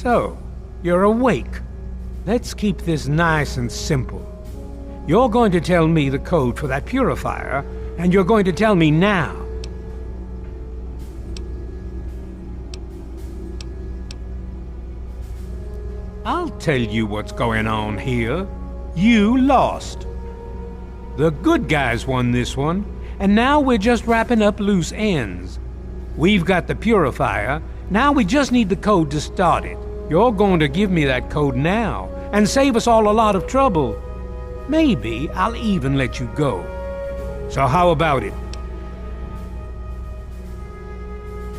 So, you're awake. Let's keep this nice and simple. You're going to tell me the code for that purifier, and you're going to tell me now. I'll tell you what's going on here. You lost. The good guys won this one, and now we're just wrapping up loose ends. We've got the purifier, now we just need the code to start it. You're going to give me that code now, and save us all a lot of trouble. Maybe I'll even let you go. So how about it?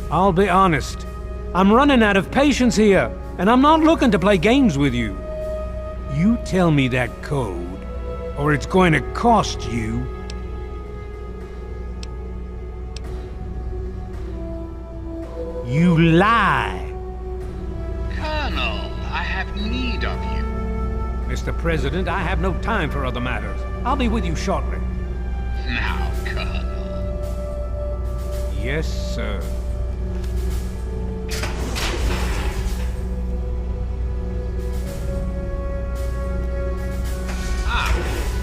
I'll be honest. I'm running out of patience here, and I'm not looking to play games with you. You tell me that code, or it's going to cost you. You lie. Colonel, I have need of you. Mr. President, I have no time for other matters. I'll be with you shortly. Now, Colonel. Yes, sir.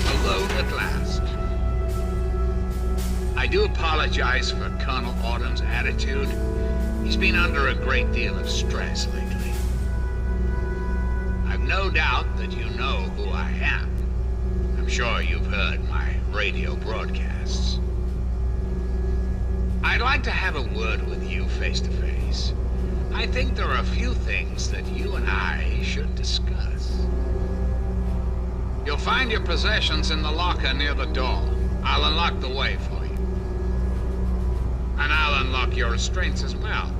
Alone at last. I do apologize for Colonel Autumn's attitude. He's been under a great deal of stress lately. I've no doubt that you know who I am. I'm sure you've heard my radio broadcasts. I'd like to have a word with you face to face. I think there are a few things that you and I should discuss. You'll find your possessions in the locker near the door. I'll unlock the way for you. And I'll unlock your restraints as well.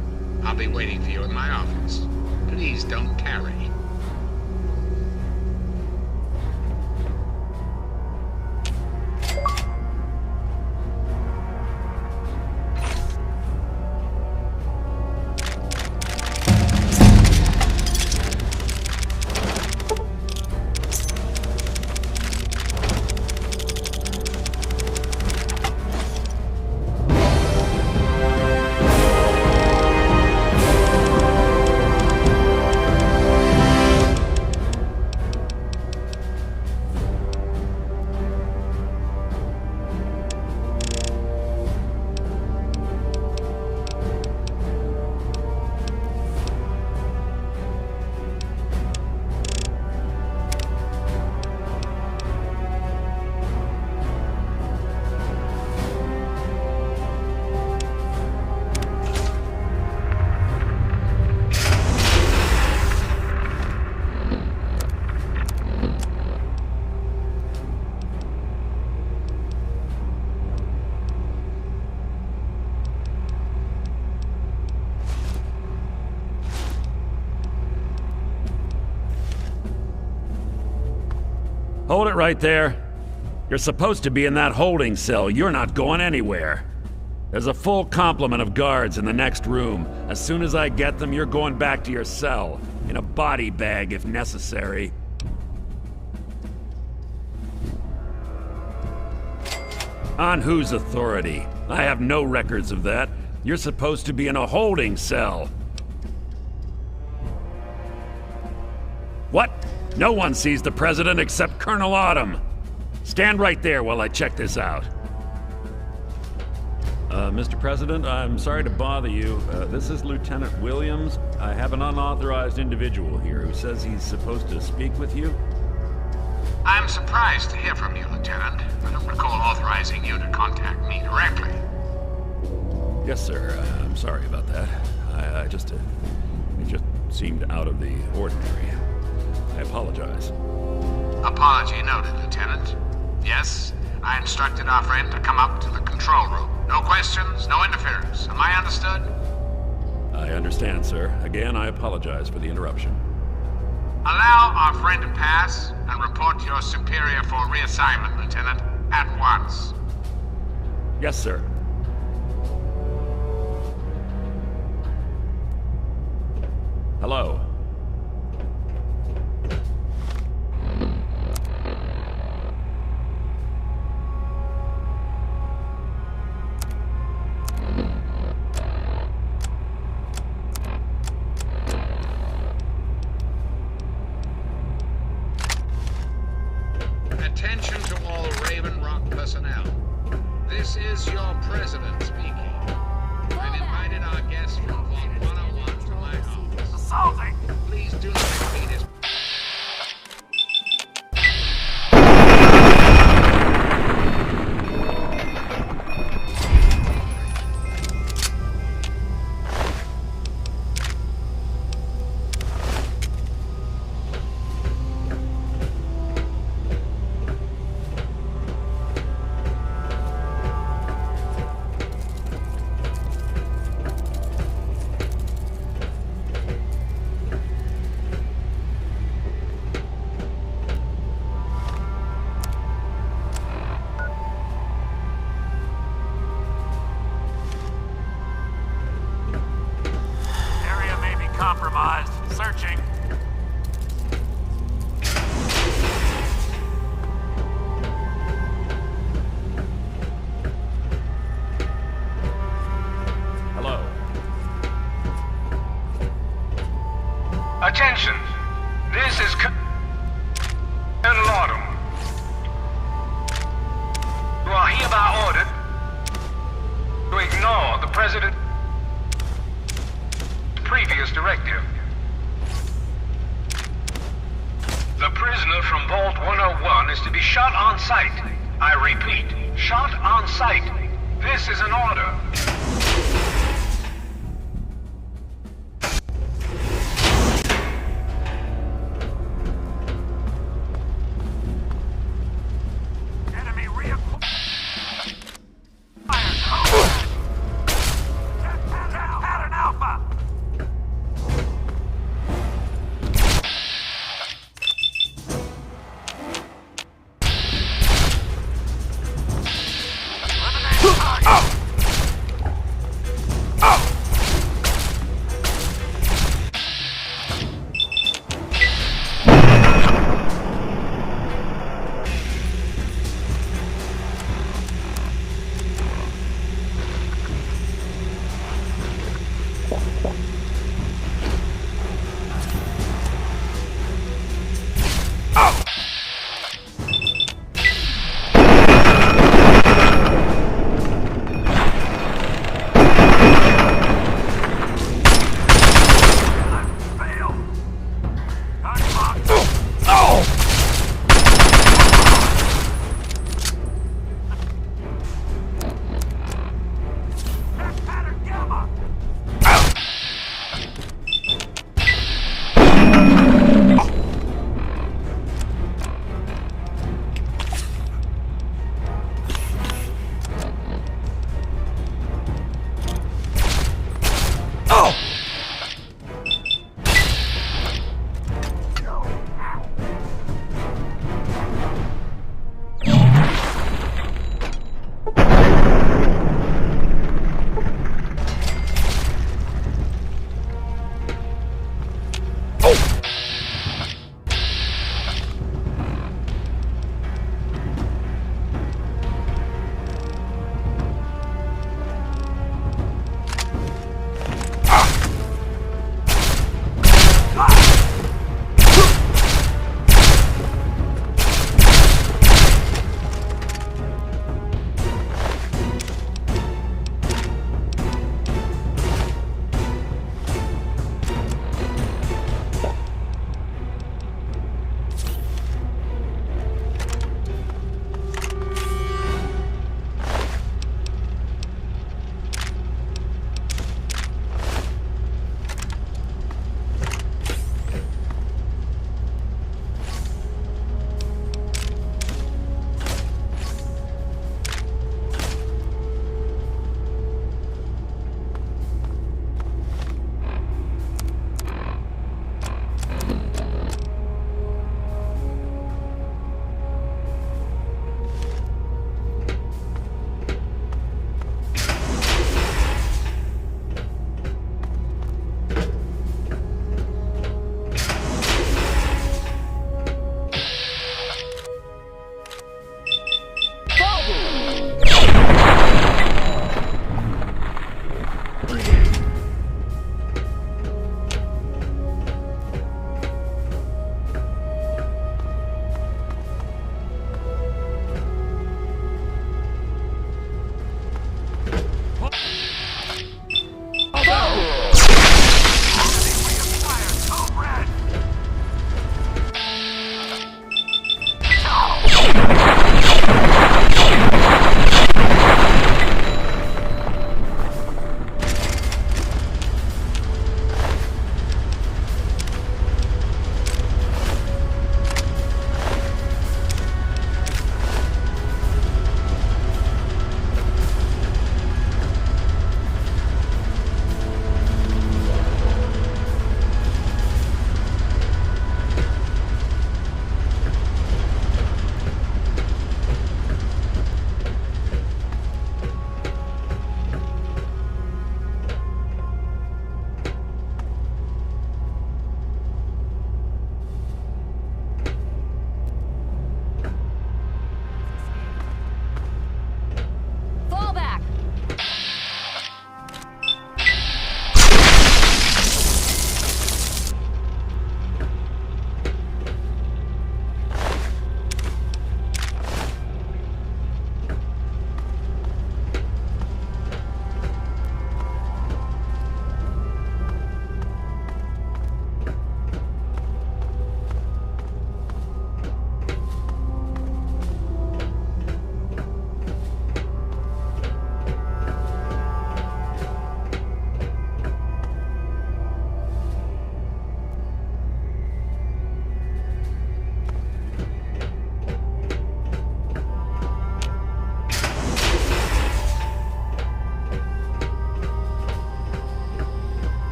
I'll be waiting for you in my office. Please don't tarry. Hold it right there. You're supposed to be in that holding cell. You're not going anywhere. There's a full complement of guards in the next room. As soon as I get them, you're going back to your cell. In a body bag, if necessary. On whose authority? I have no records of that. You're supposed to be in a holding cell. What? No one sees the President except Colonel Autumn. Stand right there while I check this out. Mr. President, I'm sorry to bother you. This is Lieutenant Williams. I have an unauthorized individual here who says he's supposed to speak with you. I'm surprised to hear from you, Lieutenant. I don't recall authorizing you to contact me directly. Yes, sir. I'm sorry about that. It just seemed out of the ordinary. I apologize. Apology noted, Lieutenant. Yes, I instructed our friend to come up to the control room. No questions, no interference. Am I understood? I understand, sir. Again, I apologize for the interruption. Allow our friend to pass and report to your superior for reassignment, Lieutenant, at once. Yes, sir. Hello. Raven Rock personnel. This is your president speaking. I've invited our guests from Fort 101 to my office. Assaulting! Please do not repeat his... Area may be compromised. Searching. Hello. Attention! This is Colonel Autumn. You are hereby ordered to ignore the President's previous directive. The prisoner from Vault 101 is to be shot on sight. I repeat, shot on sight. This is an order. Enemy reacquired. Pattern Alpha! Eliminate target.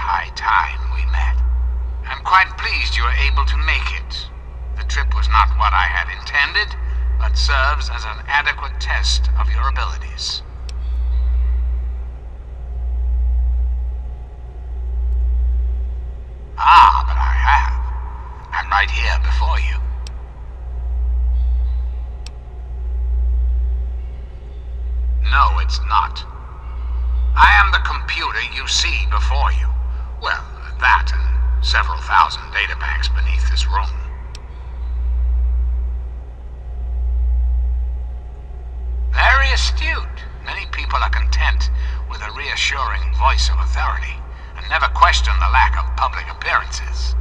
high time we met. I'm quite pleased you were able to make it. The trip was not what I had intended, but serves as an adequate test of your abilities. Ah, but I have. I'm right here before you. No, it's not. I am the computer you see before you. Well, that and several thousand databanks beneath this room. Very astute. Many people are content with a reassuring voice of authority and never question the lack of public appearances.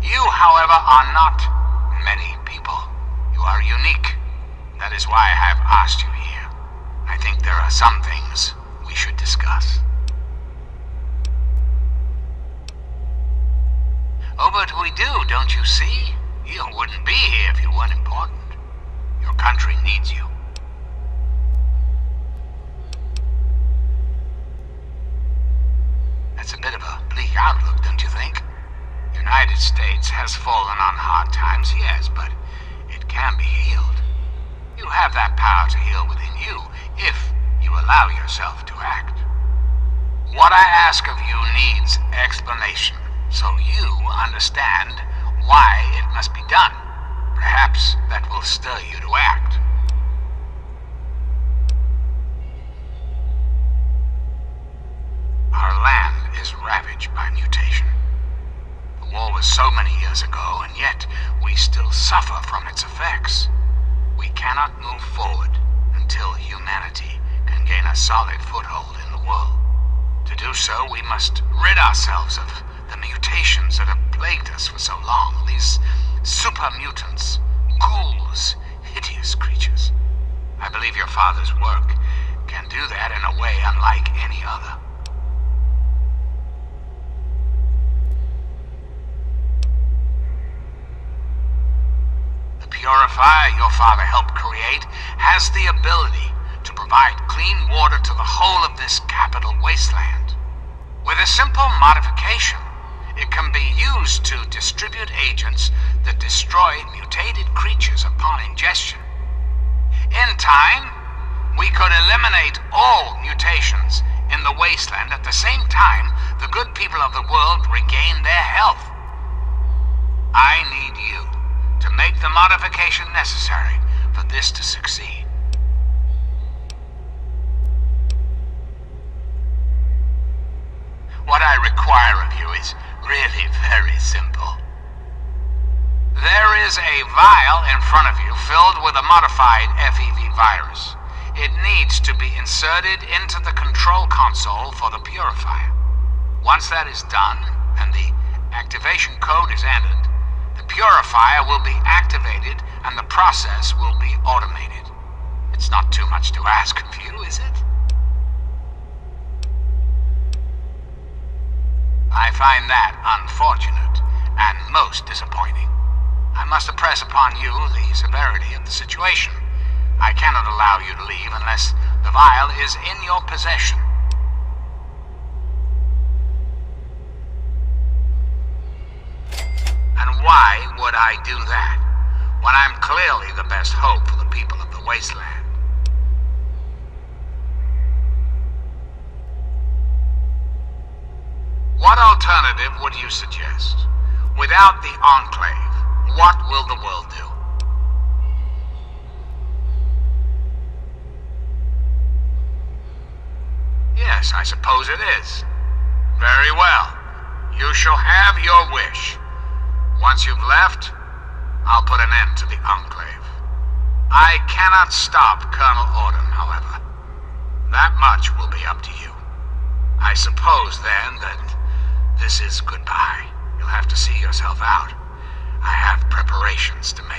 You, however, are not many people. You are unique. That is why I have asked you here. I think there are some things we should discuss. Oh, but we do, don't you see? You wouldn't be here if you weren't important. Your country needs you. That's a bit of a bleak outlook, don't you think? United States has fallen on hard times, yes, but it can be healed. You have that power to heal within you, if you allow yourself to act. What I ask of you needs explanation, so you understand why it must be done. Perhaps that will stir you to act. Our land is ravaged by mutation. The war was so many years ago, and yet we still suffer from its effects. We cannot move forward until humanity can gain a solid foothold in the world. To do so, we must rid ourselves of the mutations that have plagued us for so long. These super mutants, ghouls, hideous creatures. I believe your father's work can do that in a way unlike any other. Purifier your father helped create has the ability to provide clean water to the whole of this capital wasteland. With a simple modification, it can be used to distribute agents that destroy mutated creatures upon ingestion. In time, we could eliminate all mutations in the wasteland at the same time the good people of the world regain their health. I need you to make the modification necessary for this to succeed. What I require of you is really very simple. There is a vial in front of you filled with a modified FEV virus. It needs to be inserted into the control console for the purifier. Once that is done, and the activation code is entered, the purifier will be activated and the process will be automated. It's not too much to ask of you, is it? I find that unfortunate and most disappointing. I must impress upon you the severity of the situation. I cannot allow you to leave unless the vial is in your possession. And why would I do that, when I'm clearly the best hope for the people of the wasteland? What alternative would you suggest? Without the Enclave, what will the world do? Yes, I suppose it is. Very well. You shall have your wish. Once you've left, I'll put an end to the Enclave. I cannot stop Colonel Autumn, however. That much will be up to you. I suppose, then, that this is goodbye. You'll have to see yourself out. I have preparations to make.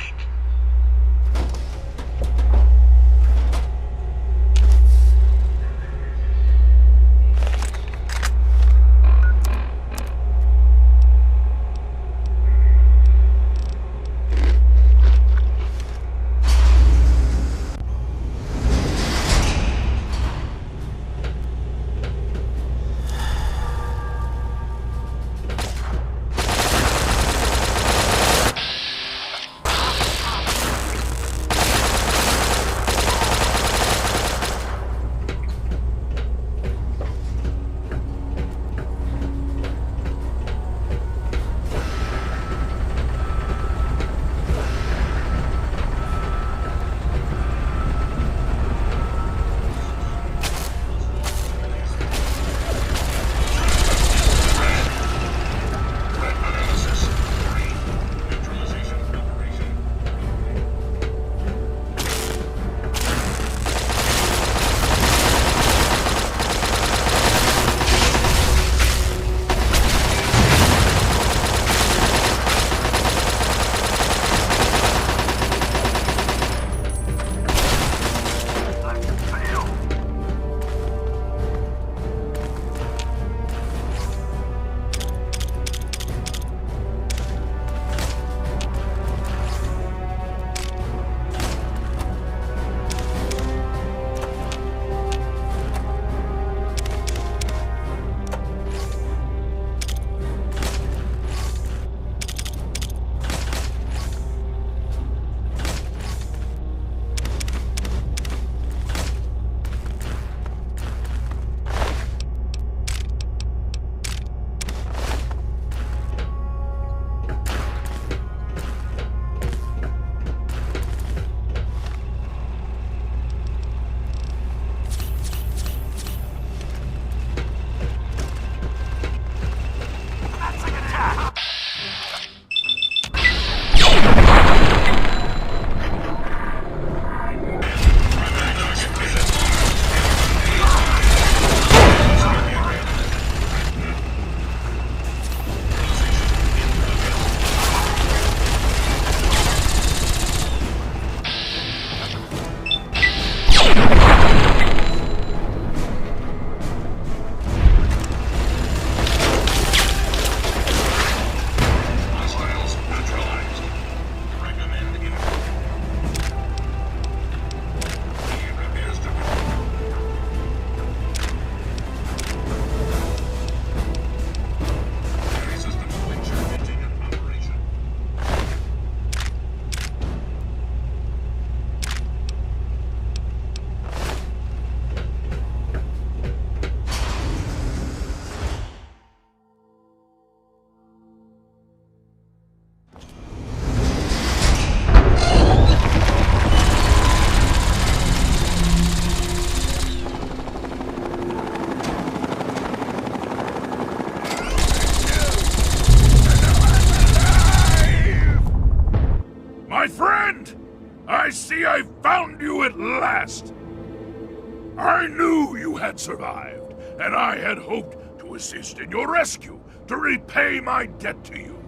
I knew you had survived, and I had hoped to assist in your rescue, to repay my debt to you.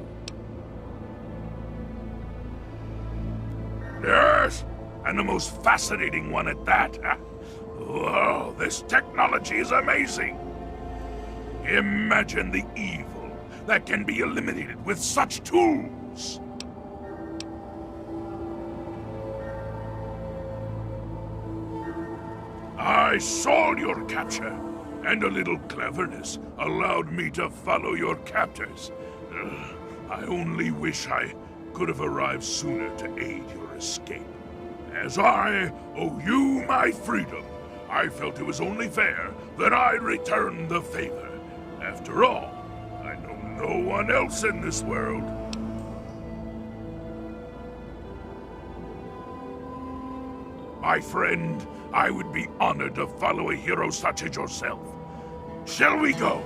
Yes, and the most fascinating one at that. Whoa, this technology is amazing. Imagine the evil that can be eliminated with such tools. I saw your capture, and a little cleverness allowed me to follow your captors. I only wish I could have arrived sooner to aid your escape. As I owe you my freedom, I felt it was only fair that I return the favor. After all, I know no one else in this world. My friend, I would be honored to follow a hero such as yourself. Shall we go?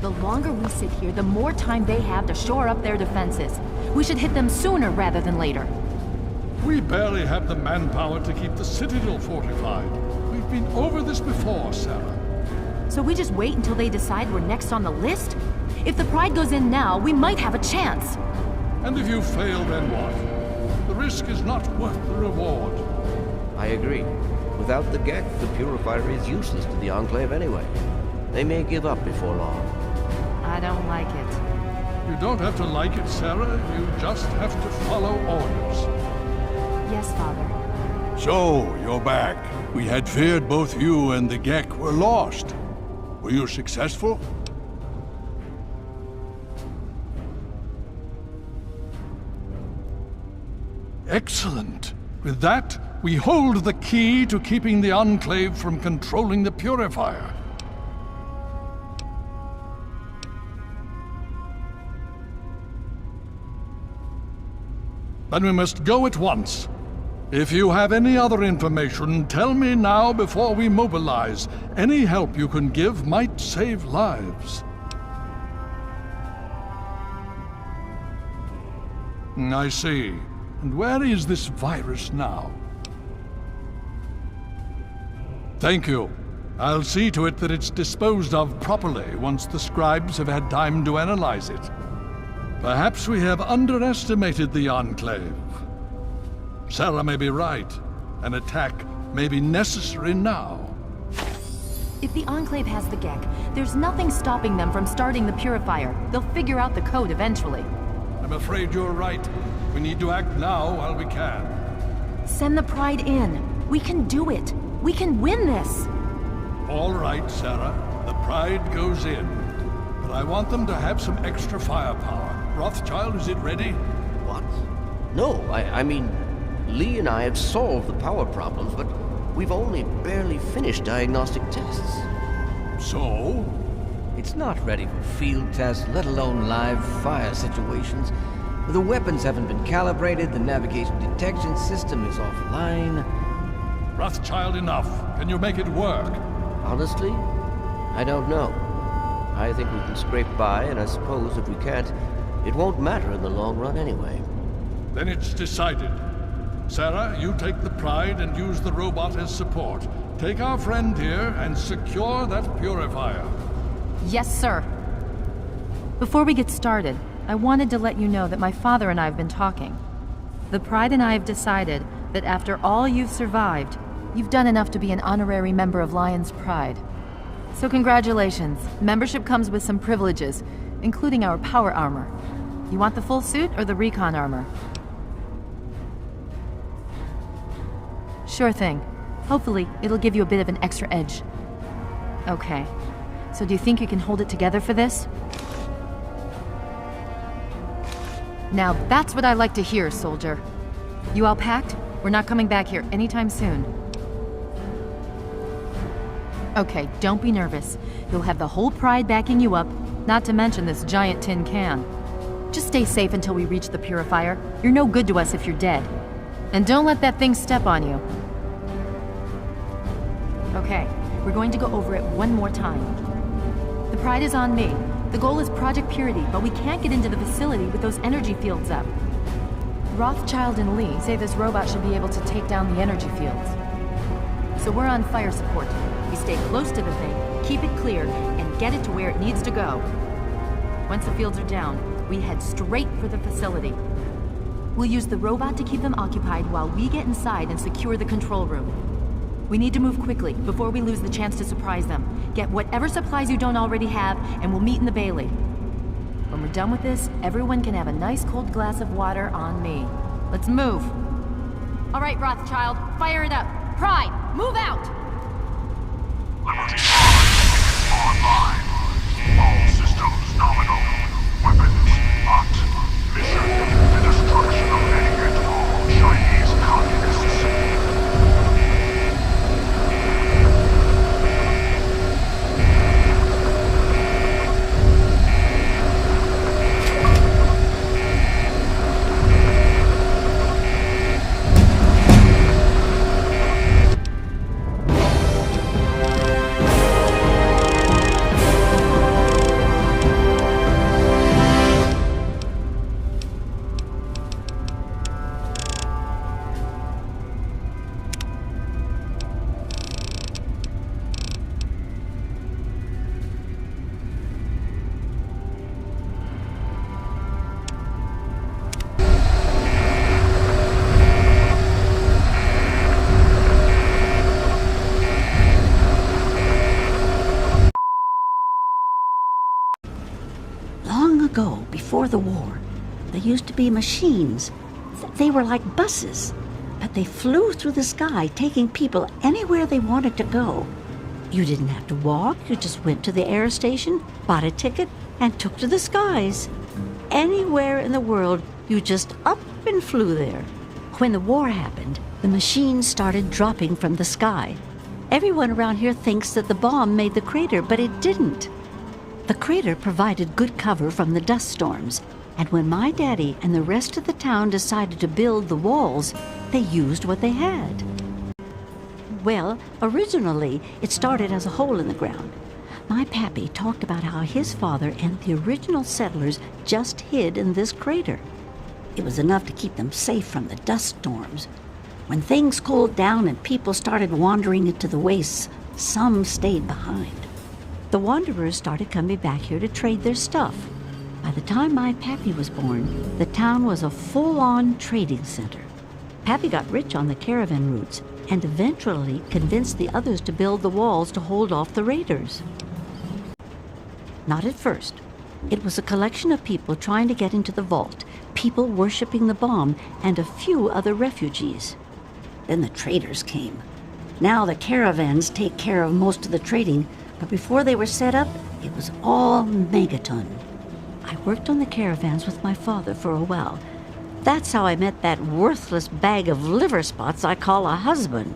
The longer we sit here, the more time they have to shore up their defenses. We should hit them sooner rather than later. We barely have the manpower to keep the citadel fortified. We've been over this before, Sarah. So we just wait until they decide we're next on the list? If the Pride goes in now, we might have a chance. And if you fail, then what? The risk is not worth the reward. I agree. Without the Gek, the Purifier is useless to the Enclave anyway. They may give up before long. I don't like it. You don't have to like it, Sarah. You just have to follow orders. Yes, Father. So, you're back. We had feared both you and the Gek were lost. Were you successful? Excellent. With that, we hold the key to keeping the Enclave from controlling the Purifier. Then we must go at once. If you have any other information, tell me now before we mobilize. Any help you can give might save lives. I see. And where is this virus now? Thank you. I'll see to it that it's disposed of properly once the scribes have had time to analyze it. Perhaps we have underestimated the Enclave. Sarah may be right. An attack may be necessary now. If the Enclave has the Gek, there's nothing stopping them from starting the Purifier. They'll figure out the code eventually. I'm afraid you're right. We need to act now while we can. Send the Pride in. We can do it. We can win this. All right, Sarah. The Pride goes in. But I want them to have some extra firepower. Rothschild, is it ready? What? No, I mean, Lee and I have solved the power problems, but we've only barely finished diagnostic tests. So? It's not ready for field tests, let alone live fire situations. The weapons haven't been calibrated, the navigation detection system is offline. Rothschild, enough. Can you make it work? Honestly, I don't know. I think we can scrape by, and I suppose if we can't, it won't matter in the long run anyway. Then it's decided. Sarah, you take the Pride and use the robot as support. Take our friend here and secure that purifier. Yes, sir. Before we get started, I wanted to let you know that my father and I have been talking. The Pride and I have decided that after all you've survived, you've done enough to be an honorary member of Lion's Pride. So congratulations. Membership comes with some privileges, including our power armor. You want the full suit or the recon armor? Sure thing. Hopefully, it'll give you a bit of an extra edge. Okay. So do you think you can hold it together for this? Now that's what I like to hear, soldier. You all packed? We're not coming back here anytime soon. Okay, don't be nervous. You'll have the whole Pride backing you up, not to mention this giant tin can. Just stay safe until we reach the Purifier. You're no good to us if you're dead. And don't let that thing step on you. Okay, we're going to go over it one more time. The Pride is on me. The goal is Project Purity, but we can't get into the facility with those energy fields up. Rothschild and Lee say this robot should be able to take down the energy fields. So we're on fire support. We stay close to the thing, keep it clear, and get it to where it needs to go. Once the fields are down, we head straight for the facility. We'll use the robot to keep them occupied while we get inside and secure the control room. We need to move quickly before we lose the chance to surprise them. Get whatever supplies you don't already have, and we'll meet in the Bailey. When we're done with this, everyone can have a nice cold glass of water on me. Let's move. All right, Rothschild, fire it up. Pride, move out! Liberty online. All systems nominal. Weapons locked. Mission: the destruction of any and all Chinese communists. Before the war, there used to be machines. They were like buses, but they flew through the sky, taking people anywhere they wanted to go. You didn't have to walk, you just went to the air station, bought a ticket, and took to the skies. Anywhere in the world, you just up and flew there. When the war happened, the machines started dropping from the sky. Everyone around here thinks that the bomb made the crater, but it didn't. The crater provided good cover from the dust storms, And when my daddy and the rest of the town decided to build the walls, they used what they had. Well, originally, it started as a hole in the ground. My pappy talked about how his father and the original settlers just hid in this crater. It was enough to keep them safe from the dust storms. When things cooled down and people started wandering into the wastes, some stayed behind. The wanderers started coming back here to trade their stuff. By the time my pappy was born, the town was a full-on trading center. Pappy got rich on the caravan routes and eventually convinced the others to build the walls to hold off the raiders. Not at first. It was a collection of people trying to get into the vault, people worshipping the bomb, and a few other refugees. Then the traders came. Now the caravans take care of most of the trading, but before they were set up, it was all megaton. I worked on the caravans with my father for a while. That's how I met that worthless bag of liver spots I call a husband.